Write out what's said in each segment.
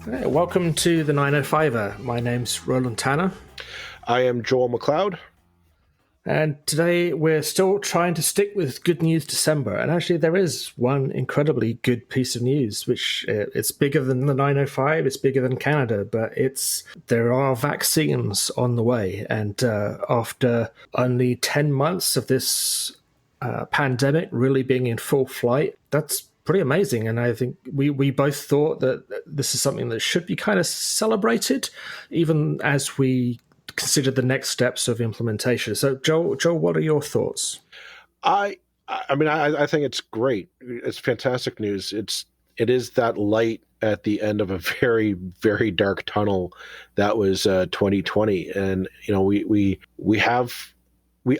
Hey, welcome to the 905er. My name's Roland Tanner. I am Joel McLeod. And today we're still trying to stick with Good News December. And actually there is one incredibly good piece of news, which it's bigger than the 905, it's bigger than Canada, but there are vaccines on the way. And after only 10 months of this pandemic really being in full flight, that's pretty amazing. And I think we both thought that this is something that should be kind of celebrated, even as we consider the next steps of implementation. So, Joel, what are your thoughts? I think it's great. It's fantastic news. It is that light at the end of a very, very dark tunnel that was 2020, and I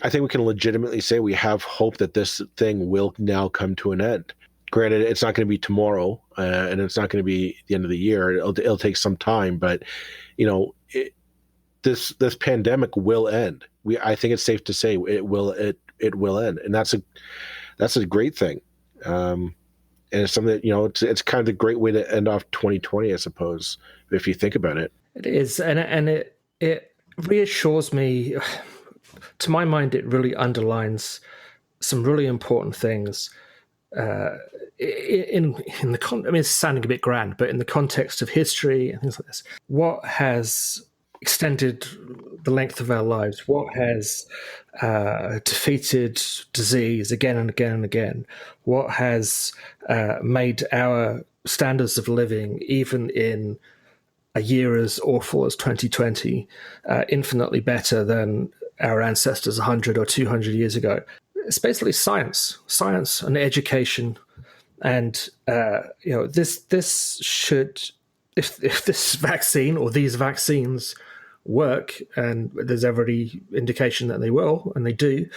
think we can legitimately say we have hope that this thing will now come to an end. Granted, it's not going to be tomorrow, and it's not going to be the end of the year. It'll take some time, but this pandemic will end. I think it's safe to say it will end, and that's a great thing. And it's something that it's kind of the great way to end off 2020, I suppose, if you think about it. It is, and it reassures me. To my mind, it really underlines some really important things. It's sounding a bit grand, but in the context of history and things like this, what has extended the length of our lives? What has defeated disease again and again and again? What has made our standards of living, even in a year as awful as 2020, infinitely better than our ancestors 100 or 200 years ago? It's basically science and education. And, this should, if this vaccine or these vaccines work, and there's every indication that they will, and they do,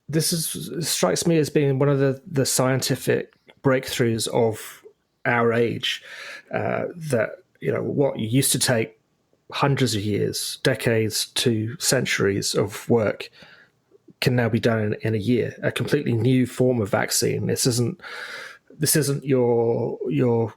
this strikes me as being one of the scientific breakthroughs of our age, that, what used to take hundreds of years, decades to centuries of work can now be done in a year. A completely new form of vaccine. This isn't your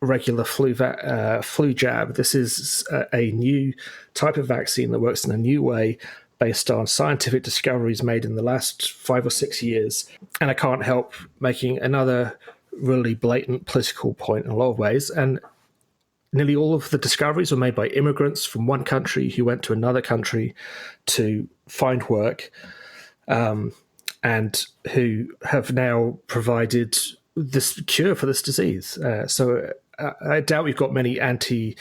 regular flu jab. This is a new type of vaccine that works in a new way based on scientific discoveries made in the last 5 or 6 years. And I can't help making another really blatant political point in a lot of ways. And nearly all of the discoveries were made by immigrants from one country who went to another country to find work, and who have now provided this cure for this disease. So I doubt we've got many anti-immigrant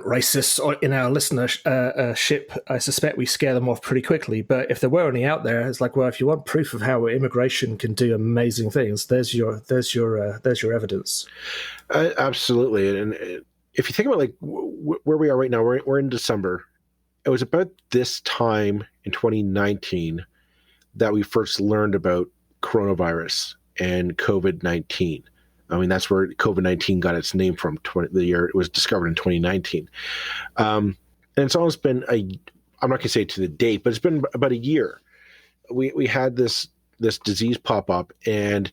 racists in our listenership. I suspect we scare them off pretty quickly. But if there were any out there, it's like, well, if you want proof of how immigration can do amazing things, there's your evidence. Absolutely. And if you think about where we are right now, we're in December. It was about this time in 2019 that we first learned about coronavirus and COVID-19. I mean, that's where COVID-19 got its name from, the year it was discovered in 2019. And it's almost been I'm not going to say to the date, but it's been about a year. We had this disease pop up, and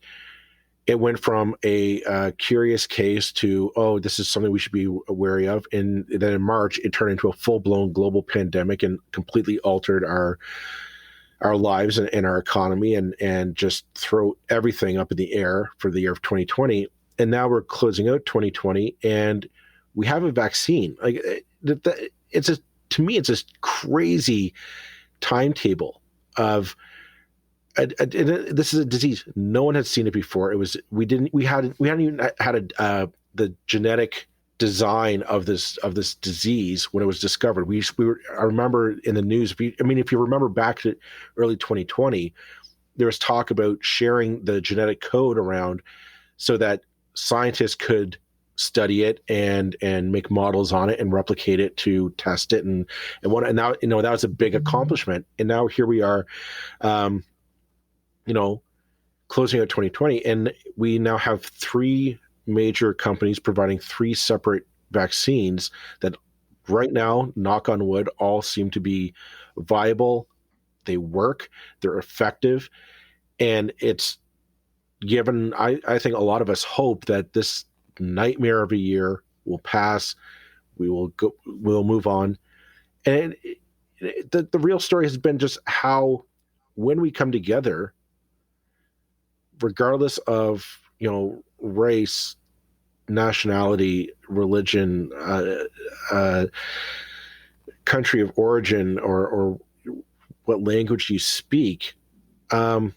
it went from a curious case to, this is something we should be wary of. And then in March, it turned into a full-blown global pandemic and completely altered our lives and our economy, and just throw everything up in the air for the year of 2020. And now we're closing out 2020, and we have a vaccine. To me, it's a crazy timetable of. This is a disease no one had seen it before. We hadn't even had the genetic design of this disease when it was discovered. I remember in the news. If you remember back to early 2020, there was talk about sharing the genetic code around so that scientists could study it and make models on it and replicate it to test it and now that was a big accomplishment. And now here we are. Closing out 2020, and we now have 3 major companies providing 3 separate vaccines that right now, knock on wood, all seem to be viable. They work, they're effective, and it's given, I think, a lot of us hope that this nightmare of a year will pass. We will go. We'll move on. And the real story has been just how, when we come together, regardless of race, nationality, religion, country of origin, or what language you speak, when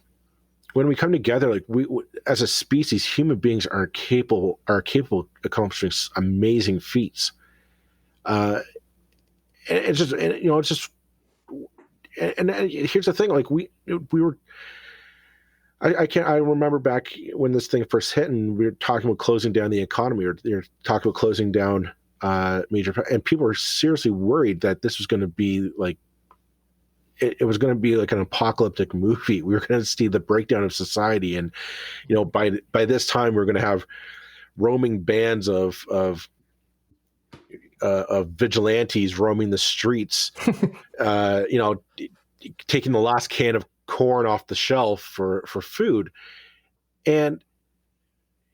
we come together, like we as a species, human beings are capable of accomplishing amazing feats. And it's just, it's just, and here's the thing, like we were. I remember back when this thing first hit, and we were talking about closing down the economy, or they were talking about closing down and people were seriously worried that this was going to be like, it was going to be like an apocalyptic movie. We were going to see the breakdown of society, and by this time we're going to have roaming bands of vigilantes roaming the streets, taking the last can of corn off the shelf for food. And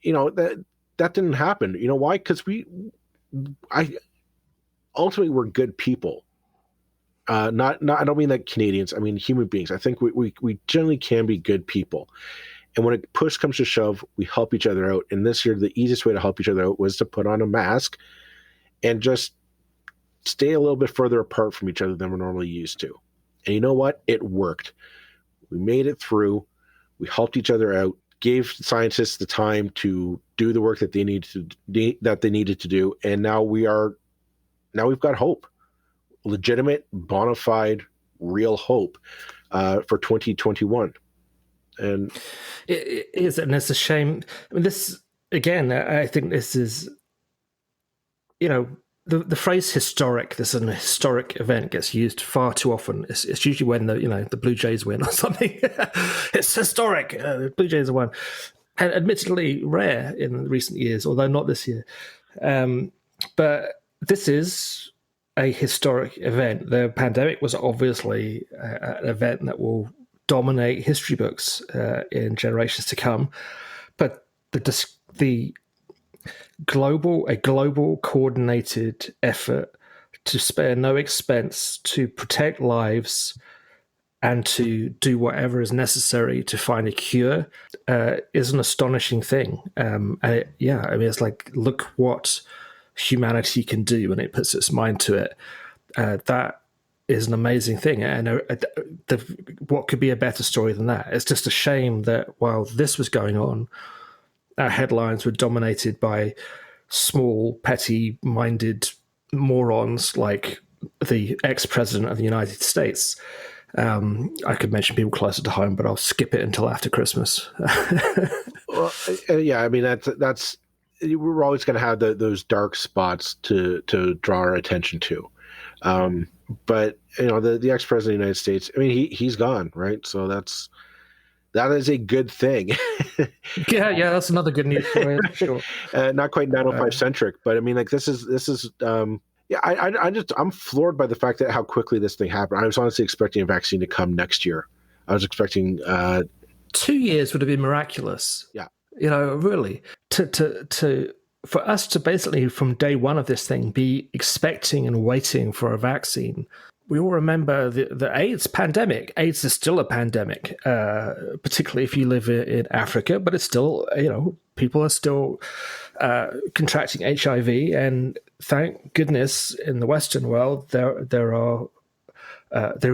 that didn't happen. You know why? Because ultimately we're good people. Not I don't mean that Canadians, I mean human beings. I think we generally can be good people. And when push comes to shove, we help each other out. And this year, the easiest way to help each other out was to put on a mask and just stay a little bit further apart from each other than we're normally used to. And you know what? It worked. We made it through. We helped each other out, gave scientists the time to do the work that they needed to do. And now we've got hope, legitimate, bona fide, real hope for 2021. And it is, and it's a shame. I mean, this again. I think this is, the phrase "historic." This is an historic event gets used far too often. It's usually when the Blue Jays win or something. It's historic. The Blue Jays have won, and admittedly rare in recent years, although not this year. But this is a historic event. The pandemic was obviously an event that will dominate history books in generations to come. But the global coordinated effort to spare no expense to protect lives and to do whatever is necessary to find a cure is an astonishing thing. It's like, look what humanity can do when it puts its mind to it. That is an amazing thing. And what could be a better story than that? It's just a shame that while this was going on, our headlines were dominated by small, petty-minded morons like the ex-president of the United States. I could mention people closer to home, but I'll skip it until after Christmas. Well, yeah, I mean that's we're always going to have those dark spots to draw our attention to. But the ex-president of the United States, I mean, he's gone, right? So that is a good thing. yeah, that's another good news story, sure. Not quite 905 centric, but I mean, like this is. I'm floored by the fact that how quickly this thing happened. I was honestly expecting a vaccine to come next year. I was expecting 2 years would have been miraculous. Yeah, really for us to basically from day one of this thing be expecting and waiting for a vaccine. We all remember the AIDS pandemic. AIDS is still a pandemic, particularly if you live in Africa, but it's still, people are still contracting HIV. And thank goodness in the Western world, there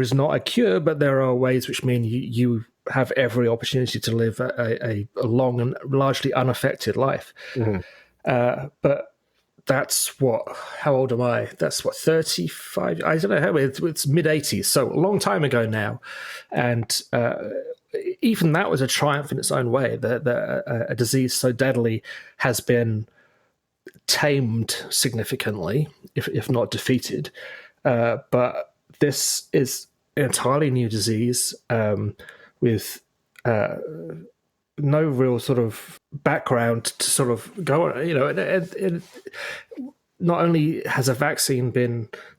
is not a cure, but there are ways which mean you have every opportunity to live a long and largely unaffected life. Mm-hmm. But that's how old am I? That's 35. I don't know it's mid-80s. So a long time ago now. And even that was a triumph in its own way. That a disease so deadly has been tamed significantly, if not defeated. But this is an entirely new disease with no real sort of background to sort of go on. Not only has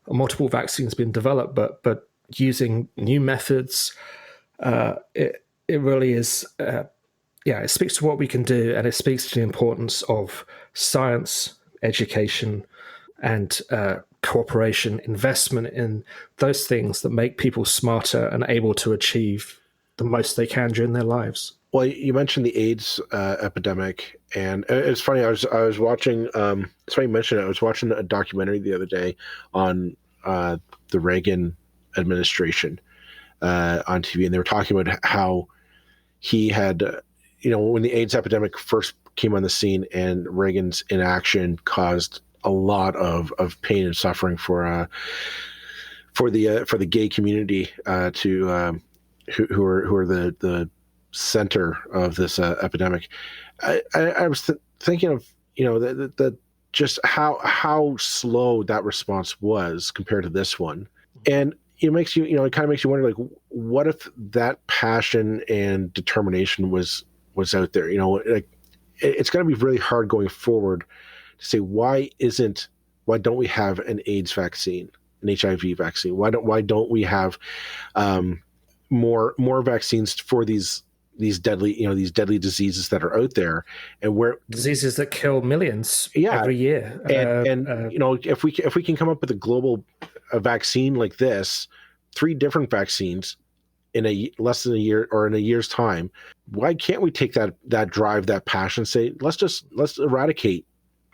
multiple vaccines been developed, but using new methods, it really is. It speaks to what we can do, and it speaks to the importance of science education, and cooperation, investment in those things that make people smarter and able to achieve the most they can during their lives. Well, you mentioned the AIDS epidemic, and it's funny. I was watching. It's funny you mentioned it. I was watching a documentary the other day on the Reagan administration on TV, and they were talking about how he had, when the AIDS epidemic first came on the scene, and Reagan's inaction caused a lot of pain and suffering for the gay community who are the center of this epidemic. I was thinking of that just how slow that response was compared to this one, and it makes you it kind of makes you wonder, like, what if that passion and determination was out there? Like, it's going to be really hard going forward to say why don't we have an AIDS vaccine, an HIV vaccine? Why don't we have more vaccines for these deadly diseases that are out there, and where diseases that kill millions every year. If we can come up with a global vaccine like this, 3 different vaccines in less than a year or in a year's time, why can't we take that drive, that passion, say let's eradicate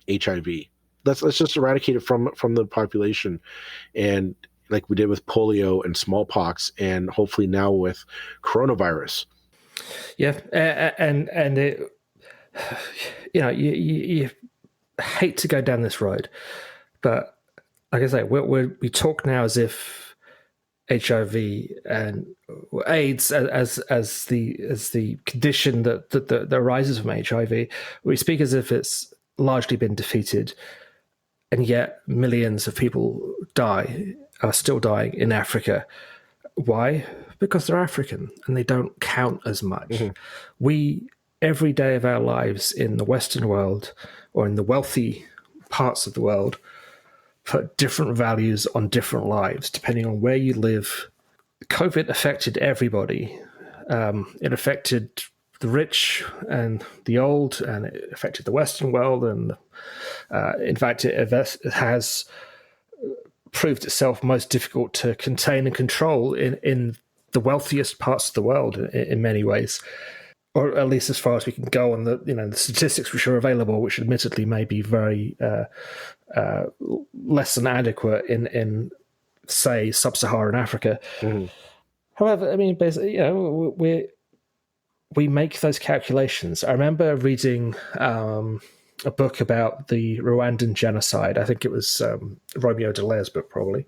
HIV, let's just eradicate it from the population, and like we did with polio and smallpox, and hopefully now with coronavirus. Yeah, and it, you hate to go down this road, but like I say, we talk now as if HIV and AIDS as the condition that arises from HIV. We speak as if it's largely been defeated, and yet millions of people are still dying in Africa. Why? Because they're African and they don't count as much. Mm-hmm. We, every day of our lives in the Western world or in the wealthy parts of the world, put different values on different lives depending on where you live. COVID affected everybody. It affected the rich and the old, and it affected the Western world. And in fact, it has proved itself most difficult to contain and control in the wealthiest parts of the world in many ways, or at least as far as we can go on the statistics which are available, which admittedly may be very less than adequate in say sub-Saharan Africa. Mm-hmm. However, I mean, basically, we make those calculations. I remember reading a book about the Rwandan genocide. I think it was Romeo Dallaire's book, probably,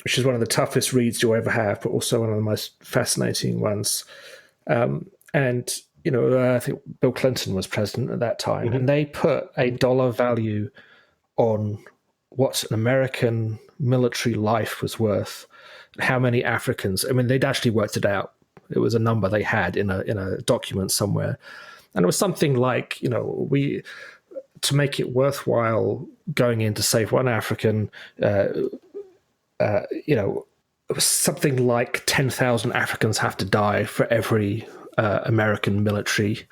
which is one of the toughest reads you'll ever have, but also one of the most fascinating ones. And I think Bill Clinton was president at that time, mm-hmm. and they put a dollar value on what an American military life was worth, how many Africans. I mean, they'd actually worked it out. It was a number they had in a document somewhere. And it was something like, to make it worthwhile going in to save one African, it was something like 10,000 Africans have to die for every American military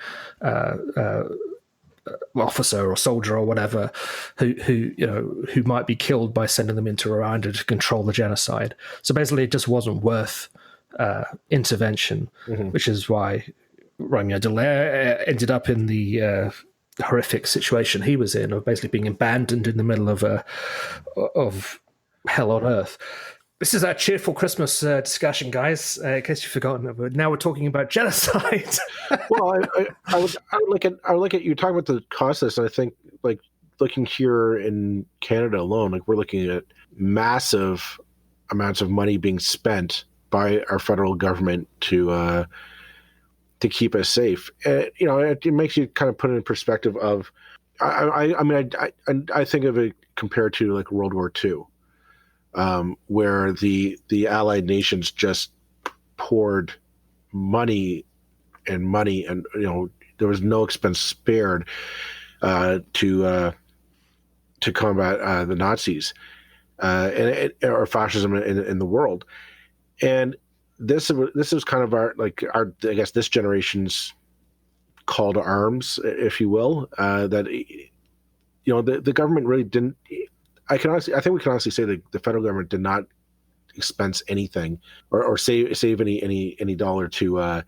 officer or soldier or whatever who might be killed by sending them into Rwanda to control the genocide. So basically, it just wasn't worth intervention, mm-hmm. which is why Romeo Dallaire ended up in the horrific situation he was in, of basically being abandoned in the middle of hell on earth. This is our cheerful Christmas discussion, guys. In case you've forgotten, but now we're talking about genocide. Well, I would look at you talking about the cost of this, and I think, like, looking here in Canada alone, like, we're looking at massive amounts of money being spent by our federal government to keep us safe. It makes you kind of put it in perspective of, I think of it compared to like World War II. Where the Allied nations just poured money, and there was no expense spared to combat the Nazis or fascism in the world. And this is kind of our I guess this generation's call to arms, if you will, that the government really didn't. I think we can honestly say that the federal government did not expense anything or save any dollar to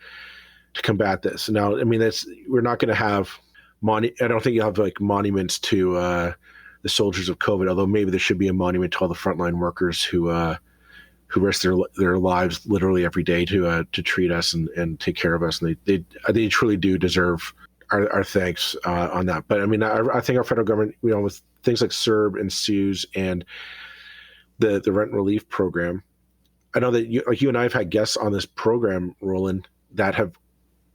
combat this. Now, I mean, we're not going to have I don't think you'll have like monuments to the soldiers of COVID, although maybe there should be a monument to all the frontline workers who risk their lives literally every day to treat us and take care of us, and they truly do deserve our thanks on that. But I mean, I think our federal government, with things like CERB and CEWS and the rent relief program, I know that you and I have had guests on this program, Roland, that have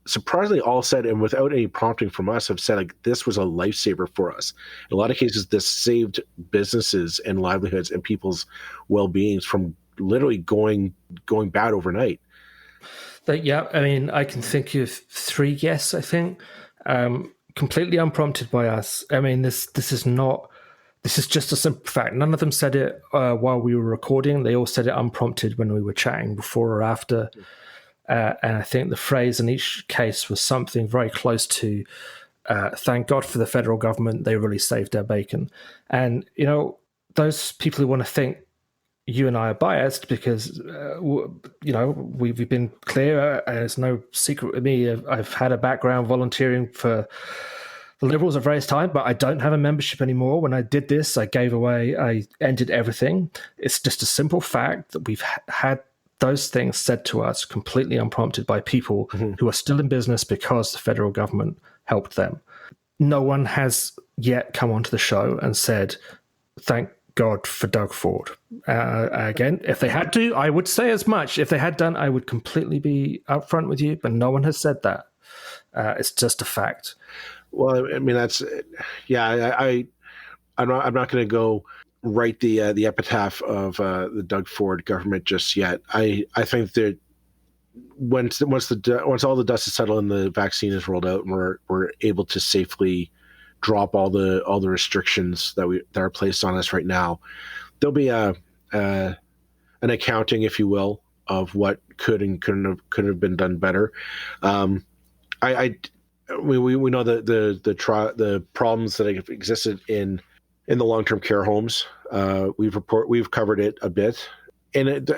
surprisingly all said, and without any prompting from us, have said like this was a lifesaver for us. In a lot of cases, this saved businesses and livelihoods and people's well-beings from literally going bad overnight. Yeah, I mean, I can think of 3 guests, I think, completely unprompted by us. I mean, this is just a simple fact. None of them said it while we were recording. They all said it unprompted when we were chatting before or after. And I think the phrase in each case was something very close to, thank God for the federal government, they really saved our bacon. And, those people who want to think you and I are biased because, we've been clear, and it's no secret with me, I've had a background volunteering for the Liberals at various times, but I don't have a membership anymore. When I did this, I ended everything. It's just a simple fact that we've had those things said to us completely unprompted by people who are still in business because the federal government helped them. No one has yet come onto the show and said, thank God for Doug Ford. Again, if they had to, I would say as much. If they had done, I would completely be upfront with you, but no one has said that. It's just a fact. Well, I mean, I'm not going to go write the epitaph of the Doug Ford government just yet. I think that once all the dust is settled and the vaccine is rolled out and we're able to safely drop all the restrictions that are placed on us right now, there'll be an accounting, if you will, of what could and could have been done better. We know the problems that have existed in the long-term care homes. We've covered it a bit, and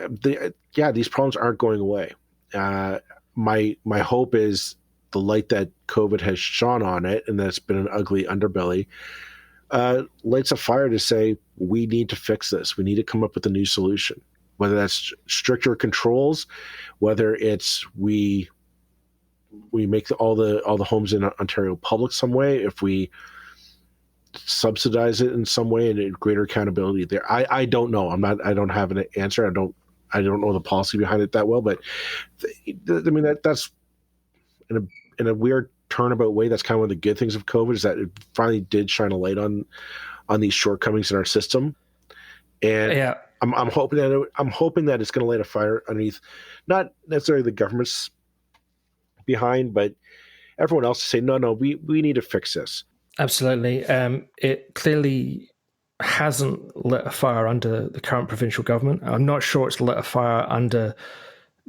these problems aren't going away. My hope is the light that COVID has shone on it, and that's been an ugly underbelly, lights a fire to say we need to fix this. We need to come up with a new solution, whether that's stricter controls, whether it's we make all the homes in Ontario public some way, if we subsidize it in some way and greater accountability there. I don't know. I don't have an answer. I don't know the policy behind it that well, but I mean that's in a weird turnabout way. That's kind of one of the good things of COVID, is that it finally did shine a light on these shortcomings in our system. And yeah, I'm hoping that it's going to light a fire underneath, not necessarily the government's behind, but everyone else to say, no, we need to fix this. Absolutely. It clearly hasn't lit a fire under the current provincial government. I'm not sure it's lit a fire under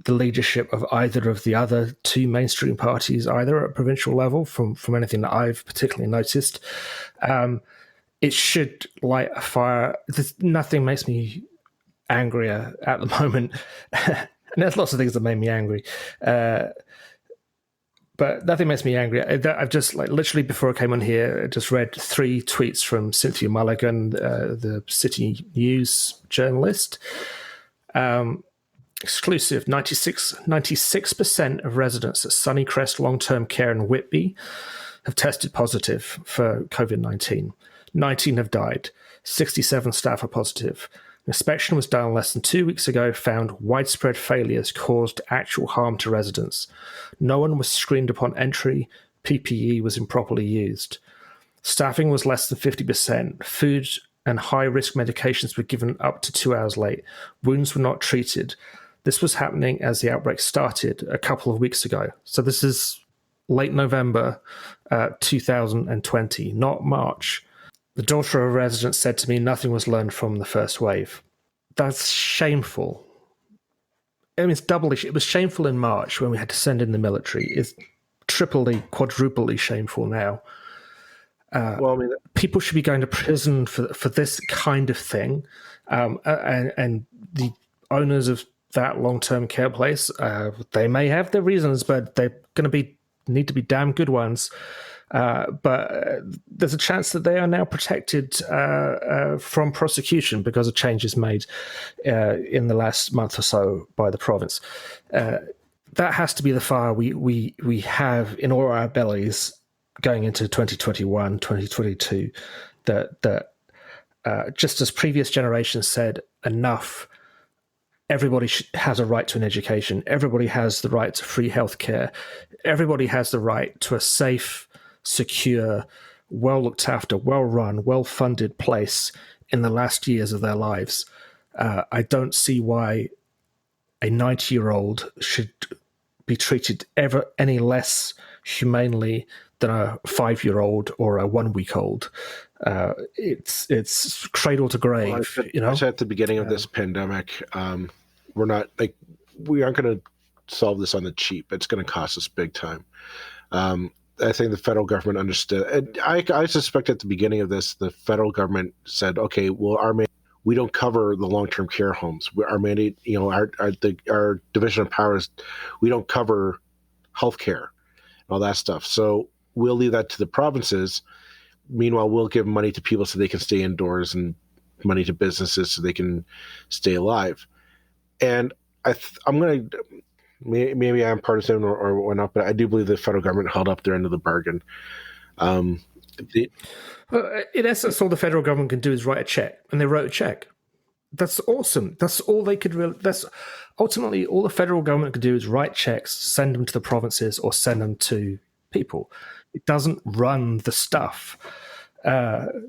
the leadership of either of the other 2 mainstream parties, either at provincial level, from anything that I've particularly noticed. It should light a fire. Nothing makes me angrier at the moment. And there's lots of things that make me angry. But nothing makes me angry. I've just, literally before I came on here, I just read 3 tweets from Cynthia Mulligan, the City News journalist. Exclusive, 96% of residents at Sunnycrest Long-Term Care in Whitby have tested positive for COVID-19. 19 have died. 67 staff are positive. An inspection was done less than 2 weeks ago, found widespread failures caused actual harm to residents. No one was screened upon entry. PPE was improperly used. Staffing was less than 50%. Food and high-risk medications were given up to 2 hours late. Wounds were not treated. This was happening as the outbreak started a couple of weeks ago. So this is late November 2020, not March. The daughter of a resident said to me, nothing was learned from the first wave. That's shameful. I mean, it's double issue. It was shameful in March when we had to send in the military. It's triply, quadruply shameful now. Well, I mean, People should be going to prison for this kind of thing, and the owners of that long-term care place, they may have their reasons, but they're going to need to be damn good ones. But there's a chance that they are now protected from prosecution because of changes made in the last month or so by the province. That has to be the fire we have in all our bellies going into 2021, 2022, that just as previous generations said, enough. Everybody has a right to an education. Everybody has the right to free healthcare. Everybody has the right to a safe, secure, well looked after, well run, well funded place in the last years of their lives. I don't see why a 90-year-old should be treated ever any less humanely than a 5-year-old or a 1-week-old. It's cradle to grave. I said at the beginning of this pandemic, we aren't going to solve this on the cheap. It's going to cost us big time. I think the federal government understood. And I suspect at the beginning of this, the federal government said, "Okay, well, we don't cover the long-term care homes. Our mandate, our division of powers, we don't cover healthcare, all that stuff. So we'll leave that to the provinces. Meanwhile, we'll give money to people so they can stay indoors and money to businesses so they can stay alive." And I'm going to, maybe I'm partisan or whatnot, but I do believe the federal government held up their end of the bargain. In essence, all the federal government can do is write a check, and they wrote a check. That's awesome. That's all they could really. That's ultimately all the federal government could do is write checks, send them to the provinces, or send them to people. It doesn't run the stuff.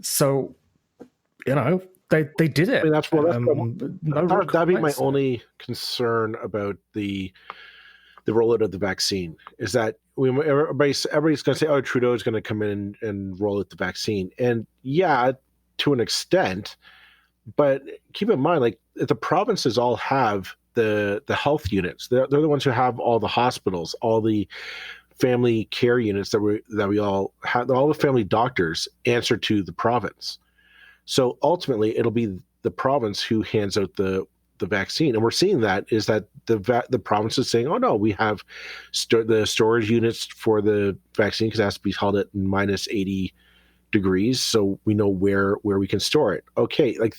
So, they did it. I mean, that'd be my only concern about the rollout of the vaccine is that everybody's going to say, "Oh, Trudeau's going to come in and roll out the vaccine," and yeah, to an extent. But keep in mind, like the provinces all have the health units. They're the ones who have all the hospitals, all the family care units that we all have. All the family doctors answer to the province. So ultimately, it'll be the province who hands out the vaccine, and we're seeing that is that the province is saying, "Oh no, we have the storage units for the vaccine because it has to be held at minus 80 degrees, so we know where we can store it." Okay, like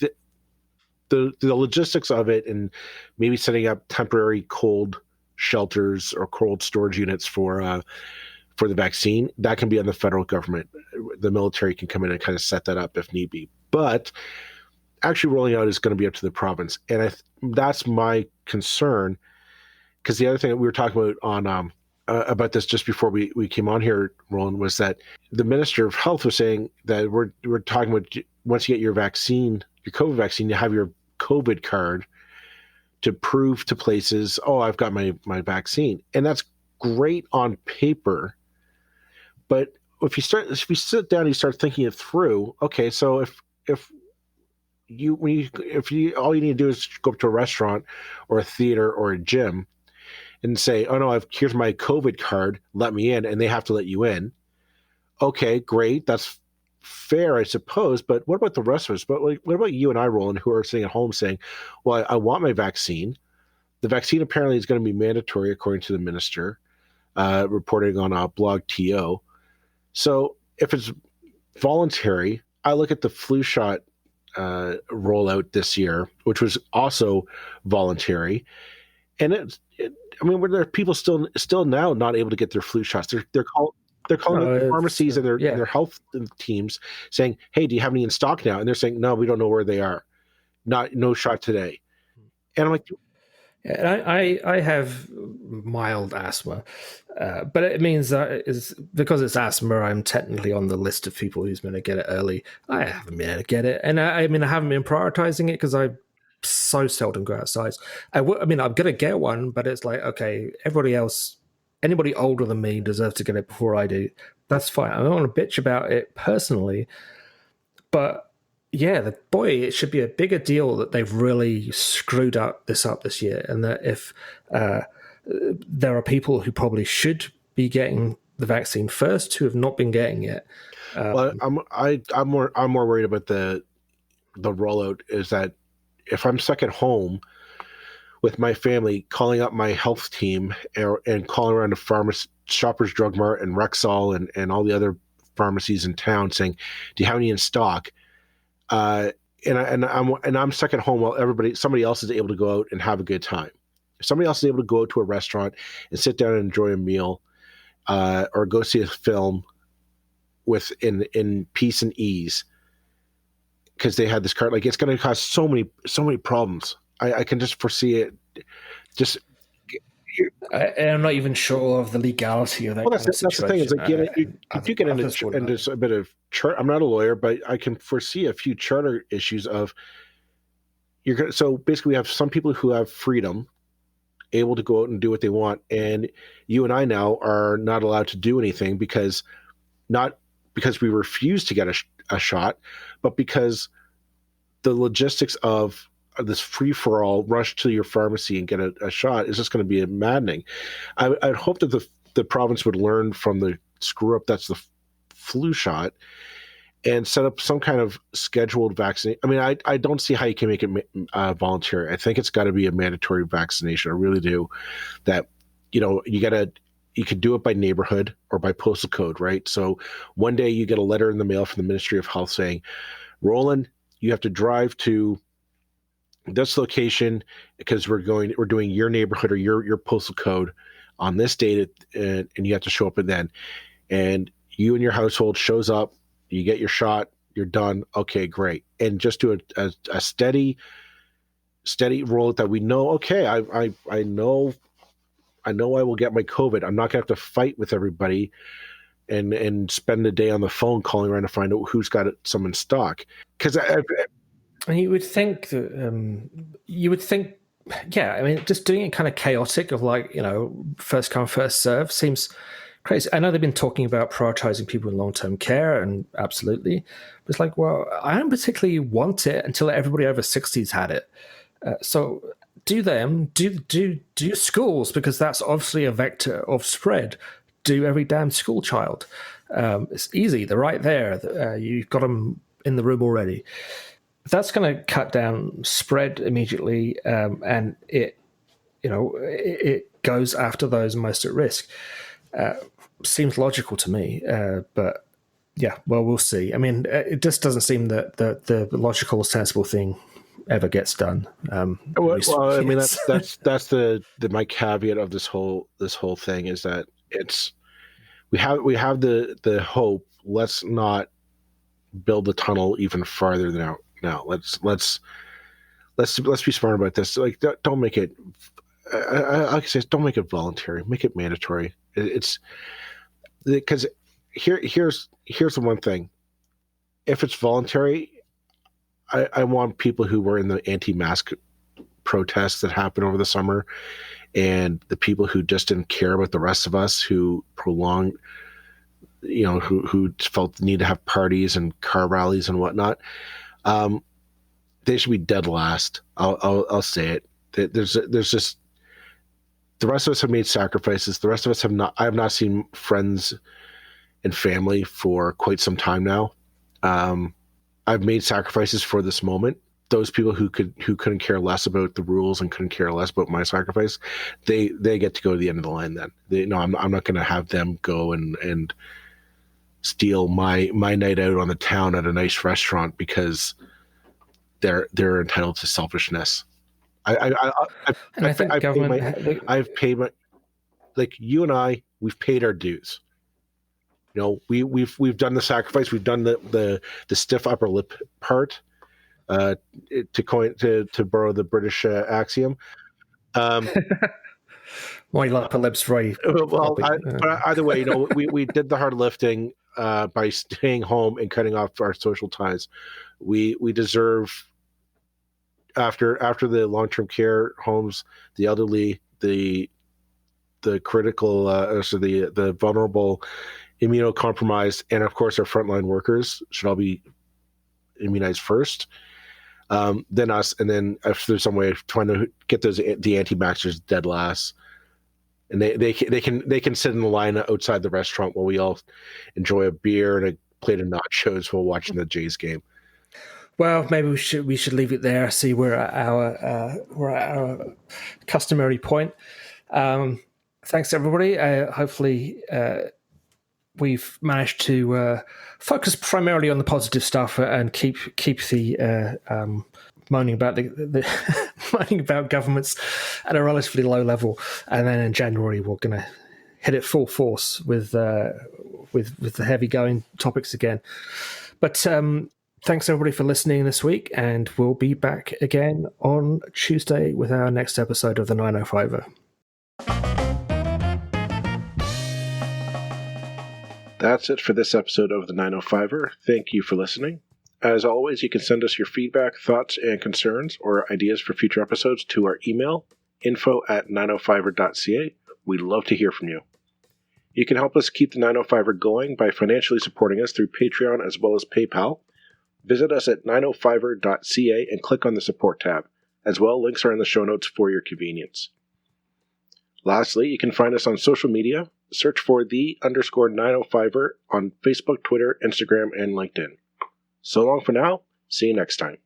the logistics of it, and maybe setting up temporary cold shelters or cold storage units for the vaccine, that can be on the federal government. The military can come in and kind of set that up if need be. But actually rolling out is going to be up to the province. And that's my concern, because the other thing that we were talking about this just before we came on here, Roland, was that the Minister of Health was saying that we're talking about once you get your vaccine, your COVID vaccine, you have your COVID card to prove to places, "Oh, I've got my vaccine." And that's great on paper. But if you sit down and you start thinking it through, okay, so if all you need to do is go up to a restaurant or a theater or a gym and say, "Oh no, here's my COVID card, let me in," and they have to let you in. Okay, great, that's fair, I suppose. But what about the rest of us? But what about you and I, Roland, who are sitting at home saying, "Well, I want my vaccine. The vaccine apparently is going to be mandatory according to the minister, reporting on a blog TO. So if it's voluntary, I look at the flu shot rollout this year, which was also voluntary, and where there are people still now not able to get their flu shots. They're calling the pharmacies and their health teams saying, "Hey, do you have any in stock now?" And they're saying, "No, we don't know where they are. No shot today." And I'm like, yeah, I have mild asthma, but it means that is because it's asthma. I'm technically on the list of people who's going to get it early. I haven't been able to get it, and I haven't been prioritizing it because I so seldom go outside. I'm going to get one, but it's like, okay, everybody else, anybody older than me deserves to get it before I do. That's fine. I don't want to bitch about it personally, but yeah, it should be a bigger deal that they've really screwed this up this year, and that if there are people who probably should be getting the vaccine first who have not been getting it. Well, I'm more worried about the rollout. Is that if I'm stuck at home with my family, calling up my health team and calling around to Shoppers Drug Mart and Rexall and all the other pharmacies in town saying, "Do you have any in stock?" And I'm stuck at home while somebody else is able to go out and have a good time. If somebody else is able to go to a restaurant and sit down and enjoy a meal, or go see a film in peace and ease, because they had this card, like, it's going to cause so many problems. I can just foresee it. Just I'm not even sure of the legality of that. Well, kind of that's the thing. Is like you do get into a bit of chart. I'm not a lawyer, but I can foresee a few charter issues of so basically we have some people who have freedom, able to go out and do what they want, and you and I now are not allowed to do anything not because we refuse to get a shot, but because the logistics of this free-for-all rush to your pharmacy and get a shot is just going to be maddening. I'd hope that the province would learn from the screw-up that's the flu shot and set up some kind of scheduled vaccine. I mean, I don't see how you can make it voluntary. I think it's got to be a mandatory vaccination. I really do. That, you could do it by neighborhood or by postal code, right? So one day you get a letter in the mail from the Ministry of Health saying, "Roland, you have to drive to this location because we're doing your neighborhood or your postal code on this date, and you have to show up then." And you and your household shows up, you get your shot, you're done. Okay, great. And just do a steady roll that we know. Okay, I know I will get my COVID. I'm not gonna have to fight with everybody and spend the day on the phone calling around to find out who's got some in stock. Because and you would think that yeah, I mean, just doing it kind of chaotic of first come, first serve seems crazy. I know they've been talking about prioritizing people in long-term care, and absolutely. But it's like, well, I don't particularly want it until everybody over 60's had it. So do schools, because that's obviously a vector of spread. Do every damn school child. It's easy. They're right there. You've got them in the room already. That's going to cut down spread immediately, and it goes after those most at risk. Seems logical to me, but yeah, well, we'll see. I mean, it just doesn't seem that the logical, sensible thing ever gets done. I mean, that's my caveat of this whole thing is that we have the hope. Let's not build the tunnel even farther now. Let's be smart about this. Like, don't make it. Like I said, don't make it voluntary. Make it mandatory. It's because here's the one thing. If it's voluntary, I want people who were in the anti-mask protests that happened over the summer, and the people who just didn't care about the rest of us, who prolonged, who felt the need to have parties and car rallies and whatnot. They should be dead last. I'll say it. There's just the rest of us have made sacrifices. The rest of us have not. I have not seen friends and family for quite some time now. I've made sacrifices for this moment. Those people who couldn't care less about the rules and couldn't care less about my sacrifice, they get to go to the end of the line. Then I'm not going to have them go and steal my night out on the town at a nice restaurant because they're entitled to selfishness. I've paid my, like you and I, we've paid our dues. We've done the sacrifice. We've done the stiff upper lip part. To borrow the British axiom. My upper lip's very well. But either way, we did the hard lifting by staying home and cutting off our social ties. We deserve, after the long-term care homes, the elderly, the critical, the vulnerable, immunocompromised, and of course our frontline workers should all be immunized first, then us, and then if there's some way of trying to get the anti-vaxxers dead last, and they can sit in the line outside the restaurant while we all enjoy a beer and a plate of nachos while watching the Jays game. Well, maybe we should leave it there. See, we're at our customary point. Thanks, everybody. Hopefully, we've managed to focus primarily on the positive stuff and keep the moaning about the moaning about governments at a relatively low level. And then in January, we're going to hit it full force with the heavy going topics again. But thanks everybody for listening this week, and we'll be back again on Tuesday with our next episode of the 905er. That's it for this episode of the 905er. Thank you for listening. As always, you can send us your feedback, thoughts, and concerns, or ideas for future episodes to our email, info@905er.ca. We'd love to hear from you. You can help us keep the 905er going by financially supporting us through Patreon as well as PayPal. Visit us at 905er.ca and click on the support tab. As well, links are in the show notes for your convenience. Lastly, you can find us on social media. Search for _905er on Facebook, Twitter, Instagram, and LinkedIn. So long for now. See you next time.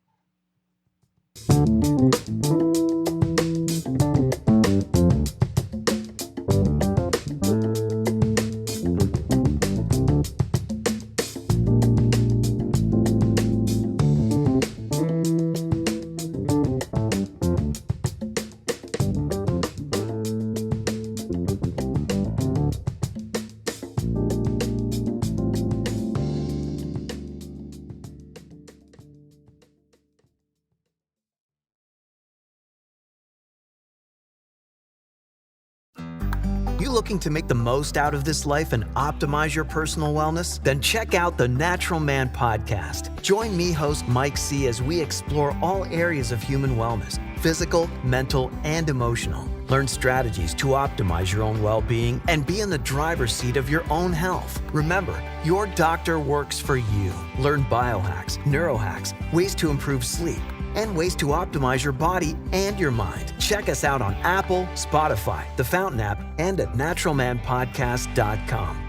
You looking to make the most out of this life and optimize your personal wellness? Then check out the Natural Man Podcast. Join me, host Mike C., as we explore all areas of human wellness, physical, mental, and emotional. Learn strategies to optimize your own well-being and be in the driver's seat of your own health. Remember, your doctor works for you. Learn biohacks, neurohacks, ways to improve sleep, and ways to optimize your body and your mind. Check us out on Apple, Spotify, the Fountain app, and at naturalmanpodcast.com.